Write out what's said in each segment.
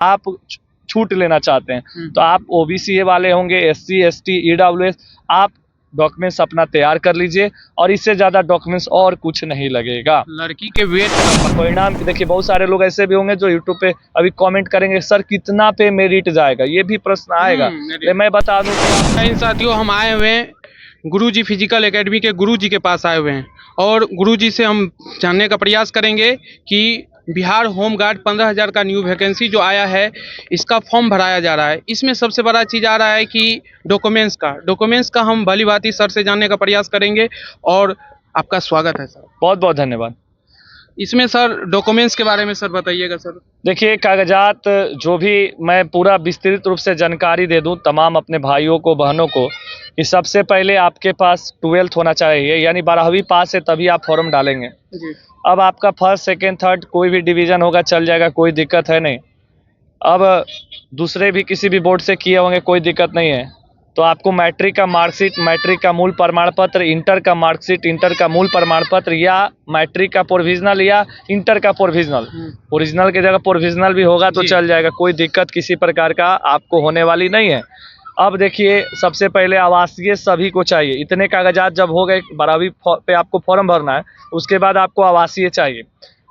आप छूट लेना चाहते हैं तो आप ओबीसी वाले होंगे, एससी एसटी ईडब्ल्यूएस, आप डॉक्यूमेंट्स अपना तैयार कर लीजिए और इससे ज्यादा डॉक्यूमेंट्स और कुछ नहीं लगेगा। लड़की के वेट का परिणाम देखिए, बहुत सारे लोग ऐसे भी होंगे जो यूट्यूब पे अभी कमेंट करेंगे सर कितना पे मेरिट जाएगा, ये भी प्रश्न आएगा। मैं बता दूं इन साथियों, हम आए हुए हैं गुरुजी फिजिकल एकेडमी के गुरुजी के पास आए हुए हैं और गुरुजी से हम जानने का प्रयास करेंगे कि बिहार होम गार्ड 15,000 का न्यू वैकेंसी जो आया है, इसका फॉर्म भराया जा रहा है। इसमें सबसे बड़ा चीज़ आ रहा है कि डॉक्यूमेंट्स का हम भली भांति सर से जानने का प्रयास करेंगे। और आपका स्वागत है सर। बहुत बहुत धन्यवाद। इसमें सर डॉक्यूमेंट्स के बारे में सर बताइएगा सर। देखिए, कागजात जो भी मैं पूरा विस्तृत रूप से जानकारी दे दूं तमाम अपने भाइयों को बहनों को कि सबसे पहले आपके पास 12th होना चाहिए, यानी 12वीं पास है तभी आप फॉर्म डालेंगे जी। अब आपका फर्स्ट सेकंड थर्ड कोई भी डिवीजन होगा चल जाएगा, कोई दिक्कत है नहीं। अब दूसरे भी किसी भी बोर्ड से किए होंगे कोई दिक्कत नहीं है। तो आपको मैट्रिक का मार्कशीट, मैट्रिक का मूल प्रमाण पत्र, इंटर का मार्कशीट, इंटर का मूल प्रमाण पत्र, या मैट्रिक का प्रोविजनल या इंटर का प्रोविजनल, ओरिजिनल की जगह प्रोविजनल भी होगा तो चल जाएगा, कोई दिक्कत किसी प्रकार का आपको होने वाली नहीं है। अब देखिए, सबसे पहले आवासीय सभी को चाहिए। इतने कागजात जब हो गए, 12वीं पे आपको फॉर्म भरना है, उसके बाद आपको आवासीय चाहिए,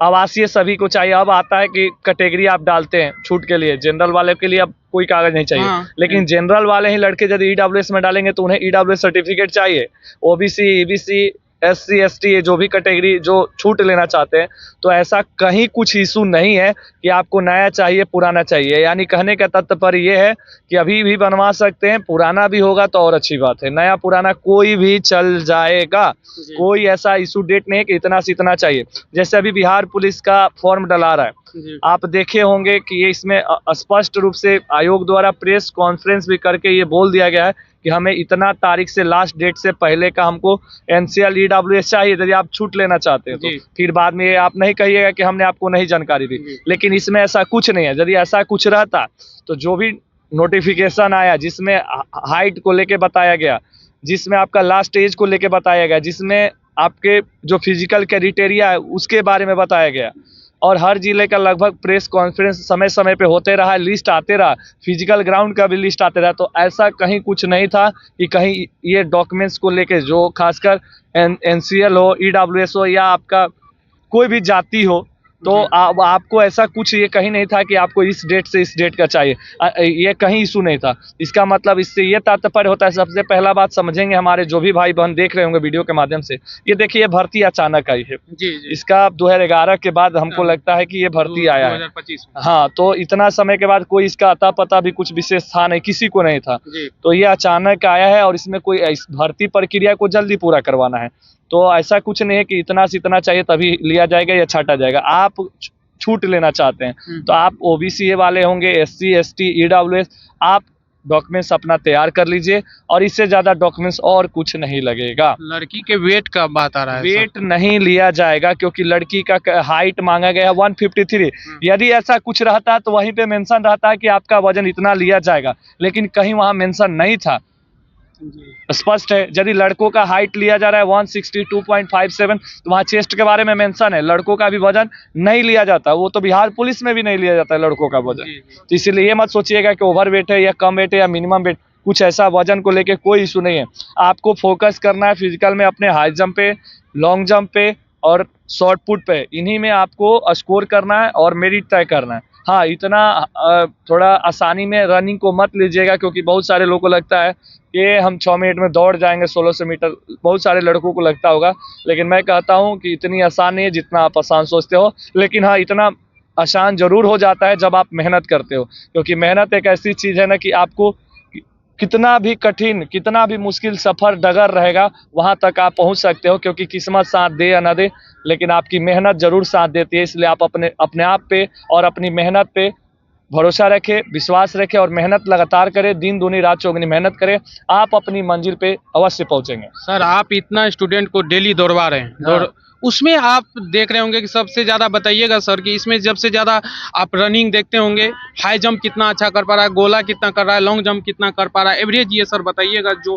आवासीय सभी को चाहिए। अब आता है कि कैटेगरी आप डालते हैं छूट के लिए, जनरल वाले के लिए अब कोई कागज नहीं चाहिए। लेकिन जनरल वाले ही लड़के यदि ईडब्ल्यूएस में डालेंगे तो उन्हें ईडब्ल्यूएस सर्टिफिकेट चाहिए। ओबीसी, ईबीसी, एससी एसटी जो भी कैटेगरी जो छूट लेना चाहते हैं, तो ऐसा कहीं कुछ इशू नहीं है कि आपको नया चाहिए पुराना चाहिए। यानी कहने का तात्पर्य ये है कि अभी भी बनवा सकते हैं, पुराना भी होगा तो और अच्छी बात है, नया पुराना कोई भी चल जाएगा। कोई ऐसा इशू डेट नहीं है कि इतना से इतना चाहिए। जैसे अभी बिहार पुलिस का फॉर्म डला रहा है, आप देखे होंगे कि ये इसमें स्पष्ट रूप से आयोग द्वारा प्रेस कॉन्फ्रेंस भी करके ये बोल दिया गया है कि हमें इतना तारीख से, लास्ट डेट से पहले का हमको एनसीएल ईडब्ल्यूएस चाहिए यदि आप छूट लेना चाहते हैं तो। फिर बाद में आप नहीं कहिएगा कि हमने आपको नहीं जानकारी दी। लेकिन इसमें ऐसा कुछ नहीं है। यदि ऐसा कुछ रहता तो जो भी नोटिफिकेशन आया जिसमें हाइट को लेके बताया गया, जिसमें आपका लास्ट एज को लेके बताया गया, जिसमें आपके जो फिजिकल क्राइटेरिया है उसके बारे में बताया गया, और हर जिले का लगभग प्रेस कॉन्फ्रेंस समय समय पे होते रहा, लिस्ट आते रहा, फिजिकल ग्राउंड का भी लिस्ट आते रहा। तो ऐसा कहीं कुछ नहीं था कि कहीं ये डॉक्यूमेंट्स को लेके, जो खासकर एनसीएल हो, ईडब्ल्यूएस हो, या आपका कोई भी जाति हो, तो आपको ऐसा कुछ ये कहीं नहीं था कि आपको इस डेट से इस डेट का चाहिए, ये कहीं इशू नहीं था। इसका मतलब इससे ये तात्पर्य होता है, सबसे पहला बात समझेंगे हमारे जो भी भाई बहन देख रहे होंगे वीडियो के माध्यम से, ये देखिए ये भर्ती अचानक आई है। इसका 2011 के बाद हमको लगता है कि ये भर्ती आया है। हाँ, तो इतना समय के बाद कोई इसका अता पता भी कुछ विशेष था नहीं, किसी को नहीं था। तो ये अचानक आया है और इसमें कोई भर्ती प्रक्रिया को जल्दी पूरा करवाना है। तो ऐसा कुछ नहीं है कि इतना से इतना चाहिए तभी लिया जाएगा या छाटा जाएगा। आप छूट लेना चाहते हैं तो आप ओबीसी वाले होंगे, एससी एसटी ईडब्ल्यूएस, आप डॉक्यूमेंट्स अपना तैयार कर लीजिए और इससे ज्यादा डॉक्यूमेंट्स और कुछ नहीं लगेगा। लड़की के वेट का बात आ रहा है, वेट नहीं लिया जाएगा क्योंकि लड़की का हाइट मांगा गया है 153। यदि ऐसा कुछ रहता तो वहीं पे मेंशन रहता है कि आपका वजन इतना लिया जाएगा, लेकिन कहीं वहां मेंशन नहीं था। स्पष्ट है, यदि लड़कों का हाइट लिया जा रहा है 162.57 तो वहाँ चेस्ट के बारे में मेंशन है। लड़कों का भी वजन नहीं लिया जाता, वो तो बिहार पुलिस में भी नहीं लिया जाता है लड़कों का वजन। तो इसीलिए ये मत सोचिएगा कि ओवर वेट है या कम वेट है या मिनिमम वेट, कुछ ऐसा वजन को लेके कोई इशू नहीं है। आपको फोकस करना है फिजिकल में अपने हाई जंप पे, लॉन्ग जंप पे और शॉर्ट पुट पे, इन्हीं में आपको स्कोर करना है और मेरिट तय करना है। हाँ, इतना थोड़ा आसानी में रनिंग को मत लीजिएगा क्योंकि बहुत सारे लोगों को लगता है कि हम 6 मिनट में दौड़ जाएंगे 1600 मीटर, बहुत सारे लड़कों को लगता होगा। लेकिन मैं कहता हूं कि इतनी आसान नहीं है जितना आप आसान सोचते हो। लेकिन हाँ, इतना आसान जरूर हो जाता है जब आप मेहनत करते हो, क्योंकि मेहनत एक ऐसी चीज़ है ना कि आपको कितना भी कठिन, कितना भी मुश्किल सफ़र डगर रहेगा वहाँ तक आप पहुँच सकते हो, क्योंकि किस्मत साथ दे या ना दे लेकिन आपकी मेहनत ज़रूर साथ देती है। इसलिए आप अपने आप पे और अपनी मेहनत पे भरोसा रखें, विश्वास रखें और मेहनत लगातार करें, दिन दूनी रात चौगुनी मेहनत करें, आप अपनी मंजिल पे अवश्य पहुंचेंगे। सर, आप इतना स्टूडेंट को डेली दौड़वा रहे हैं, उसमें आप देख रहे होंगे कि सबसे ज़्यादा बताइएगा सर कि इसमें सबसे ज़्यादा आप रनिंग देखते होंगे, हाई जंप कितना अच्छा कर पा रहा है, गोला कितना कर रहा है, लॉन्ग जंप कितना कर पा रहा है, एवरेज ये सर बताइएगा जो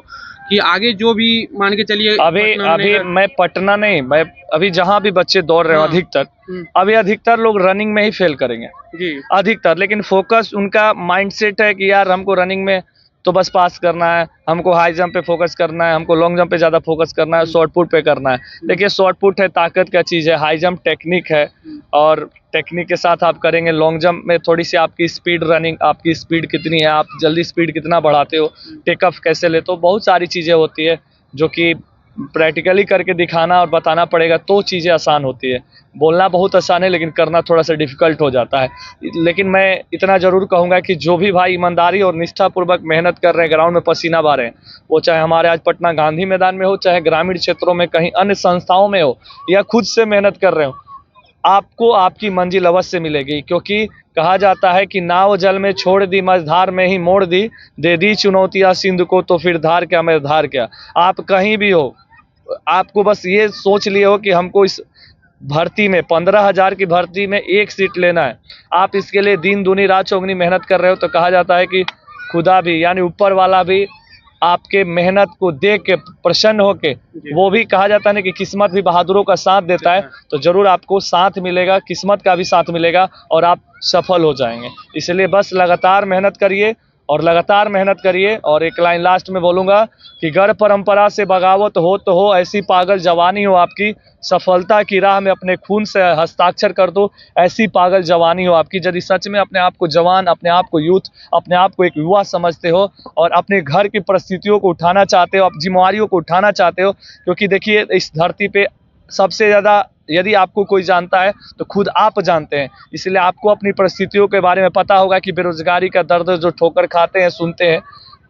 कि आगे जो भी मान के चलिए अभी पटना में अभी मैं पटना नहीं, मैं अभी जहां भी बच्चे दौड़ रहे हो हाँ, अधिकतर, हम्म, अभी अधिकतर लोग रनिंग में ही फेल करेंगे जी अधिकतर। लेकिन फोकस उनका माइंडसेट है कि यार हमको रनिंग में तो बस पास करना है, हमको हाई जंप पे फोकस करना है, हमको लॉन्ग जंप पे ज़्यादा फोकस करना है, शॉर्ट पुट पे करना है। देखिए शॉर्ट पुट है, ताकत का चीज़ है, हाई जंप टेक्निक है, और टेक्निक के साथ आप करेंगे। लॉन्ग जंप में थोड़ी सी आपकी स्पीड, रनिंग आपकी स्पीड कितनी है, आप जल्दी स्पीड कितना बढ़ाते हो, टेक ऑफ कैसे लेते हो, बहुत सारी चीज़ें होती है जो कि प्रैक्टिकली करके दिखाना और बताना पड़ेगा तो चीज़ें आसान होती है। बोलना बहुत आसान है लेकिन करना थोड़ा सा डिफिकल्ट हो जाता है। लेकिन मैं इतना ज़रूर कहूँगा कि जो भी भाई ईमानदारी और निष्ठापूर्वक मेहनत कर रहे हैं, ग्राउंड में पसीना बहा रहे हैं, वो चाहे हमारे आज पटना गांधी मैदान में हो, चाहे ग्रामीण क्षेत्रों में कहीं अन्य संस्थाओं में हो, या खुद से मेहनत कर रहे हो, आपको आपकी मंजिल अवश्य मिलेगी। क्योंकि कहा जाता है कि नाव जल में छोड़ दी, मझधार में ही मोड़ दी, दे दी चुनौतियां सिंध को, तो फिर धार क्या मैं धार क्या। आप कहीं भी हो, आपको बस ये सोच लिए हो कि हमको इस भर्ती में 15,000 की भर्ती में एक सीट लेना है, आप इसके लिए दिन दूनी रात चौगनी मेहनत कर रहे हो, तो कहा जाता है कि खुदा भी यानी ऊपर वाला भी आपके मेहनत को देख के प्रसन्न होके, वो भी कहा जाता है ना कि किस्मत भी बहादुरों का साथ देता है, तो जरूर आपको साथ मिलेगा, किस्मत का भी साथ मिलेगा और आप सफल हो जाएंगे। इसलिए बस लगातार मेहनत करिए और लगातार मेहनत करिए। और एक लाइन लास्ट में बोलूँगा कि गर परंपरा से बगावत हो तो हो, ऐसी पागल जवानी हो आपकी, सफलता की राह में अपने खून से हस्ताक्षर कर दो, ऐसी पागल जवानी हो आपकी। यदि सच में अपने आप को जवान, अपने आप को यूथ, अपने आप को एक युवा समझते हो और अपने घर की परिस्थितियों को उठाना चाहते हो, अपनी जिम्मेवारियों को उठाना चाहते हो, क्योंकि देखिए इस धरती पे सबसे ज़्यादा यदि आपको कोई जानता है तो खुद आप जानते हैं। इसलिए आपको अपनी परिस्थितियों के बारे में पता होगा कि बेरोजगारी का दर्द जो ठोकर खाते हैं, सुनते हैं,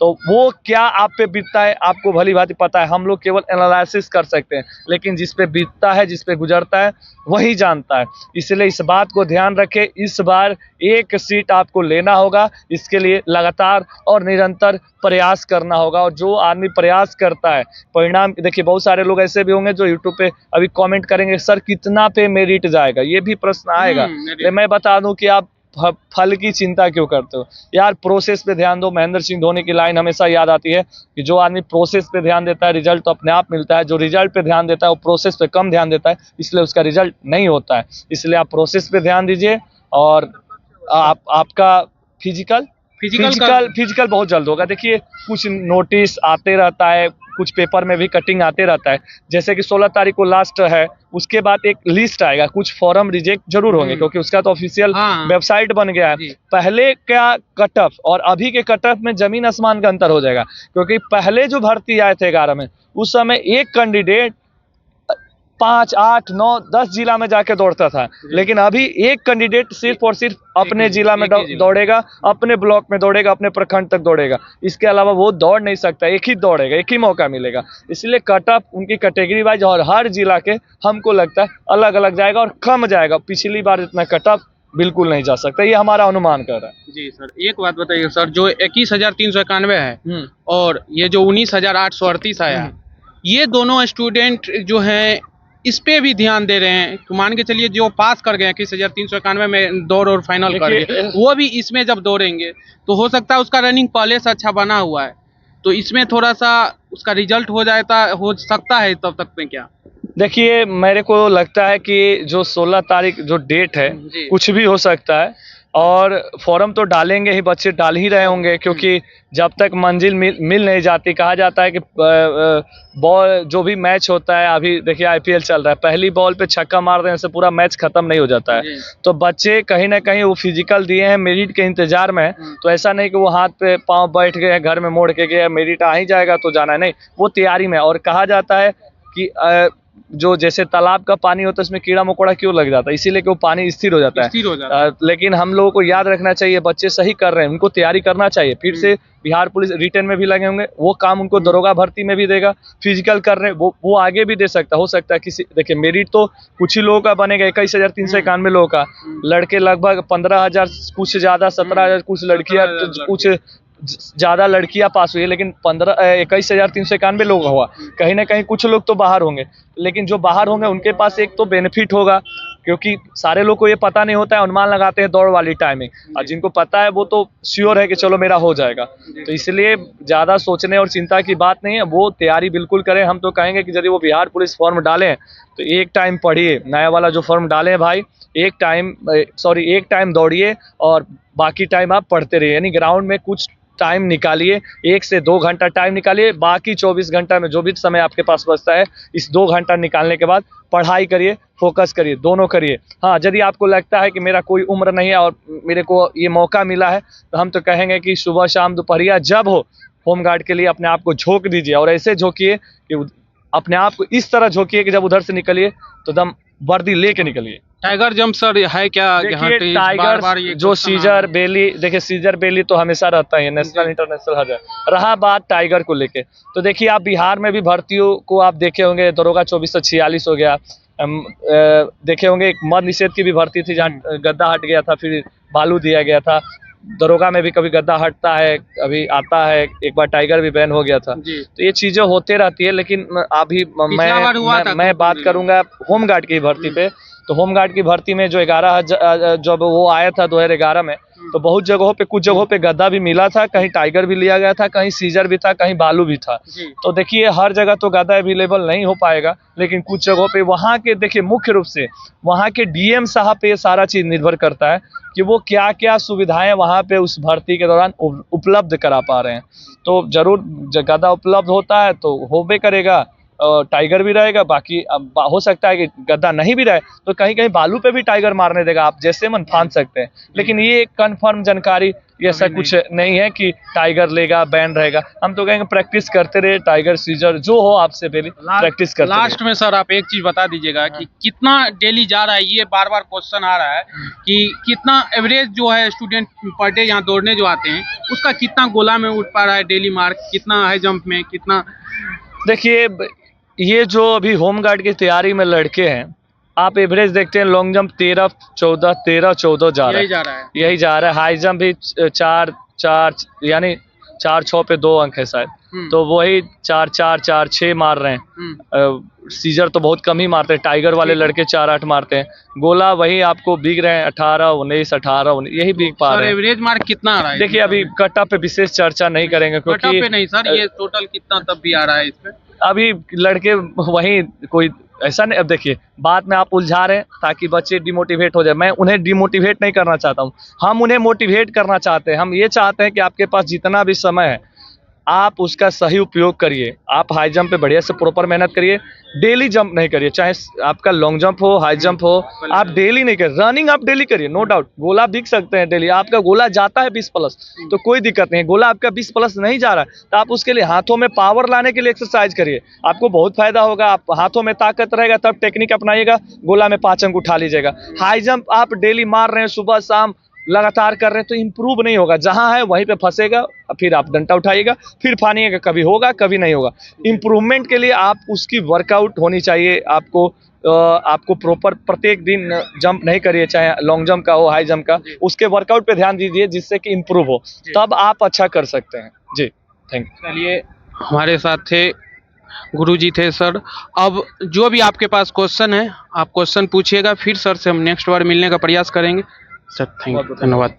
तो वो क्या आप पे बीतता है आपको भली भांति पता है। हम लोग केवल एनालिसिस कर सकते हैं, लेकिन जिस पे बीतता है, जिस पे गुजरता है, वही जानता है। इसलिए इस बात को ध्यान रखें, इस बार एक सीट आपको लेना होगा, इसके लिए लगातार और निरंतर प्रयास करना होगा। और जो आदमी प्रयास करता है, परिणाम देखिए, बहुत सारे लोग ऐसे भी होंगे जो यूट्यूब पे अभी कमेंट करेंगे, सर कितना पे मेरिट जाएगा, ये भी प्रश्न आएगा। मैं बता दूं कि आप फल की चिंता क्यों करते हो यार, प्रोसेस पे ध्यान दो। महेंद्र सिंह धोनी की लाइन हमेशा याद आती है कि जो आदमी प्रोसेस पे ध्यान देता है, रिजल्ट तो अपने आप मिलता है, जो रिजल्ट पे ध्यान देता है वो प्रोसेस पे कम ध्यान देता है, इसलिए उसका रिजल्ट नहीं होता है। इसलिए आप प्रोसेस पे ध्यान दीजिए और आपका फिजिकल फिजिकल बहुत जल्द होगा। देखिए कुछ नोटिस आते रहता है, कुछ पेपर में भी कटिंग आते रहता है, जैसे कि 16 तारीख को लास्ट है, उसके बाद एक लिस्ट आएगा, कुछ फॉर्म रिजेक्ट जरूर होंगे क्योंकि उसका तो ऑफिशियल वेबसाइट बन गया है। पहले क्या कट ऑफ और अभी के कट ऑफ में जमीन आसमान का अंतर हो जाएगा, क्योंकि पहले जो भर्ती आए थे 11 में, उस समय एक कैंडिडेट 5, 8, 9, 10 जिला में जाके दौड़ता था, लेकिन अभी एक कैंडिडेट सिर्फ और सिर्फ अपने जिला में दौड़ेगा, अपने ब्लॉक में दौड़ेगा, अपने प्रखंड तक दौड़ेगा, इसके अलावा वो दौड़ नहीं सकता, एक ही दौड़ेगा, एक ही मौका मिलेगा। इसलिए कट ऑफ उनकी कैटेगरी वाइज और हर जिला के हमको लगता है अलग अलग जाएगा और कम जाएगा, पिछली बार इतना कट ऑफ बिल्कुल नहीं जा सकता, ये हमारा अनुमान कर रहा है। जी सर, एक बात बताइए सर, जो 21,391 है और ये जो 19,838 आया है, ये दोनों स्टूडेंट जो हैं इस पे भी ध्यान दे रहे हैं। तो मान के चलिए जो पास कर गए 21,391 में दौड़ और फाइनल कर गए, वो भी इसमें जब दौड़ेंगे तो हो सकता है उसका रनिंग पहले से अच्छा बना हुआ है, तो इसमें थोड़ा सा उसका रिजल्ट हो सकता है तब तक में क्या। देखिए मेरे को लगता है कि जो 16 तारीख जो डेट है, कुछ भी हो सकता है, और फॉर्म तो डालेंगे ही, बच्चे डाल ही रहे होंगे, क्योंकि जब तक मंजिल मिल नहीं जाती, कहा जाता है कि बॉल जो भी मैच होता है, अभी देखिए आईपीएल चल रहा है, पहली बॉल पे छक्का मार देने से पूरा मैच खत्म नहीं हो जाता है। तो बच्चे कहीं ना कहीं वो फिजिकल दिए हैं, मेरिट के इंतजार में है, तो ऐसा नहीं कि वो हाथ पे पाँव बैठ गए, घर में मोड़ के गए, मेरिट आ ही जाएगा तो जाना है, नहीं, वो तैयारी में। और कहा जाता है कि जो जैसे तालाब का पानी होता है उसमें कीड़ा मकोड़ा क्यों लग जाता है, इसीलिए कि वो पानी स्थिर हो जाता है। लेकिन हम लोगों को याद रखना चाहिए, बच्चे सही कर रहे हैं, उनको तैयारी करना चाहिए। फिर से बिहार पुलिस रिटर्न में भी लगे होंगे, वो काम उनको दरोगा भर्ती में भी देगा, फिजिकल कर रहे हैं वो आगे भी दे सकता, हो सकता है किसी, देखिए मेरिट तो कुछ ही लोगों का बनेगा, 21,391 लोगों का, लड़के लगभग 15,000 कुछ ज्यादा, 17,000 कुछ लड़कियां, कुछ ज़्यादा लड़कियां पास हुई है, लेकिन 21,391 लोग हुआ। कहीं ना कहीं कुछ लोग तो बाहर होंगे, लेकिन जो बाहर होंगे उनके पास एक तो बेनिफिट होगा, क्योंकि सारे लोग को ये पता नहीं होता है, अनुमान लगाते हैं दौड़ वाली टाइमिंग, और जिनको पता है वो तो श्योर है कि चलो मेरा हो जाएगा। तो इसलिए ज़्यादा सोचने और चिंता की बात नहीं है, वो तैयारी बिल्कुल करें। हम तो कहेंगे कि यदि वो बिहार पुलिस फॉर्म डालें तो एक टाइम पढ़िए, नया वाला जो फॉर्म डालें भाई, एक टाइम दौड़िए और बाकी टाइम आप पढ़ते रहिए, यानी ग्राउंड में कुछ टाइम निकालिए, 1 से 2 घंटा टाइम निकालिए, बाकी 24 घंटा में जो भी समय आपके पास बचता है, इस 2 घंटा निकालने के बाद पढ़ाई करिए, फोकस करिए, दोनों करिए। हाँ, यदि आपको लगता है कि मेरा कोई उम्र नहीं है और मेरे को ये मौका मिला है, तो हम तो कहेंगे कि सुबह शाम दोपहरिया जब हो, होमगार्ड के लिए अपने आप को झोंक दीजिए, और ऐसे झोंकिए कि अपने आप को इस तरह झोंकिए कि जब उधर से निकलिए तो दम वर्दी लेके निकलिए। टाइगर जंप सर है क्या यहाँ देखिए, पे? बार बार ये टाइगर जो क्वेश्चन आ रहा सीजर है। बेली, देखिए सीजर बेली तो हमेशा रहता ही है, नेशनल इंटरनेशनल हर जगह। रहा बात टाइगर को लेके, तो देखिए आप बिहार में भी भर्तियों को आप देखे होंगे, दरोगा 2446 हो गया, देखे होंगे एक मद निषेध की भी भर्ती थी जहाँ गद्दा हट गया था, फिर बालू दिया गया था। दरोगा में भी कभी गद्दा हटता है, अभी आता है, एक बार टाइगर भी बैन हो गया था। जी। तो ये चीजें होते रहती है, लेकिन अभी पिछला बार हुआ था मैं बात करूंगा होमगार्ड की भर्ती पे। तो होमगार्ड की भर्ती में जो 11,000 जब वो आया था 2011 में, तो बहुत जगहों पे, कुछ जगहों पे गद्दा भी मिला था, कहीं टाइगर भी लिया गया था, कहीं सीजर भी था, कहीं बालू भी था। जी। तो देखिए हर जगह तो गद्दा अवेलेबल नहीं हो पाएगा, लेकिन कुछ जगहों पे वहाँ के, देखिए मुख्य रूप से वहाँ के डीएम साहब पे ये सारा चीज निर्भर करता है कि वो क्या क्या सुविधाएं वहाँ पे उस भर्ती के दौरान उपलब्ध करा पा रहे हैं। तो जरूर गद्दा उपलब्ध होता है तो होबे करेगा, टाइगर भी रहेगा, बाकी अब हो सकता है कि गद्दा नहीं भी रहे तो कहीं कहीं बालू पे भी टाइगर मारने देगा, आप जैसे मन फांद सकते हैं। लेकिन ये कंफर्म जानकारी ऐसा कुछ नहीं है कि टाइगर लेगा बैन रहेगा। हम तो कहेंगे प्रैक्टिस करते रहे, टाइगर सीजर जो हो आपसे पहले प्रैक्टिस करते रहे। लास्ट में सर आप एक चीज बता दीजिएगा कि कितना डेली जा रहा है, ये बार बार क्वेश्चन आ रहा है कि कितना एवरेज जो है स्टूडेंट पर डे यहाँ दौड़ने जो आते हैं, उसका कितना गोला में उठ पा रहा है डेली मार्क, कितना हाई जंप में, कितना? देखिए ये जो अभी होमगार्ड की तैयारी में लड़के हैं, आप एवरेज देखते हैं, लॉन्ग जंप 13-14 जा रहा है, यही जा रहा है। हाई जंप भी 4 यानी 4-6 पे 2 अंक है शायद, तो वही 4-4-4-6 मार रहे हैं। सीजर तो बहुत कम ही मारते हैं, टाइगर वाले लड़के 4-8 मारते हैं। गोला वही आपको बिक रहे हैं 18-19, 18-19 यही बिक पा रहे हैं। एवरेज मार्क कितना आ रहा है? देखिए अभी कट ऑफ पे विशेष चर्चा नहीं करेंगे, कट ऑफ क्योंकि पे नहीं सर, ये टोटल कितना तब भी आ रहा है इस पे? अभी लड़के वही कोई ऐसा नहीं। अब देखिए बात में आप उलझा रहे हैं ताकि बच्चे डिमोटिवेट हो जाए, मैं उन्हें डिमोटिवेट नहीं करना चाहता हूँ, हम उन्हें मोटिवेट करना चाहते हैं। हम ये चाहते हैं कि आपके पास जितना भी समय है आप उसका सही उपयोग करिए, आप हाई जंप पे बढ़िया से प्रॉपर मेहनत करिए, डेली जंप नहीं करिए, चाहे आपका लॉन्ग जंप हो हाई जंप हो, आप डेली नहीं करिए। रनिंग आप डेली करिए, नो डाउट गोला बिक सकते हैं डेली, आपका गोला जाता है 20+ तो कोई दिक्कत नहीं है। गोला आपका 20+ नहीं जा रहा है तो आप उसके लिए हाथों में पावर लाने के लिए एक्सरसाइज करिए, आपको बहुत फायदा होगा। आप हाथों में ताकत रहेगा तब टेक्निक अपनाइएगा, गोला में 5 अंक उठा लीजिएगा। हाई जंप आप डेली मार रहे हैं, सुबह शाम लगातार कर रहे हैं, तो इम्प्रूव नहीं होगा, जहां है वहीं पे फंसेगा, फिर आप डंडा उठाइएगा, फिर फानिएगा, कभी होगा कभी नहीं होगा। इम्प्रूवमेंट के लिए आप उसकी वर्कआउट होनी चाहिए, आपको प्रॉपर प्रत्येक दिन जंप नहीं करिए, चाहे लॉन्ग जंप का हो हाई जंप का, उसके वर्कआउट पे ध्यान दीजिए जिससे कि इम्प्रूव हो, तब आप अच्छा कर सकते हैं। जी थैंक यू। चलिए हमारे साथ थे गुरुजी थे सर। अब जो भी आपके पास क्वेश्चन है आप क्वेश्चन पूछिएगा, फिर सर से हम नेक्स्ट बार मिलने का प्रयास करेंगे। सर थैंक यू, धन्यवाद।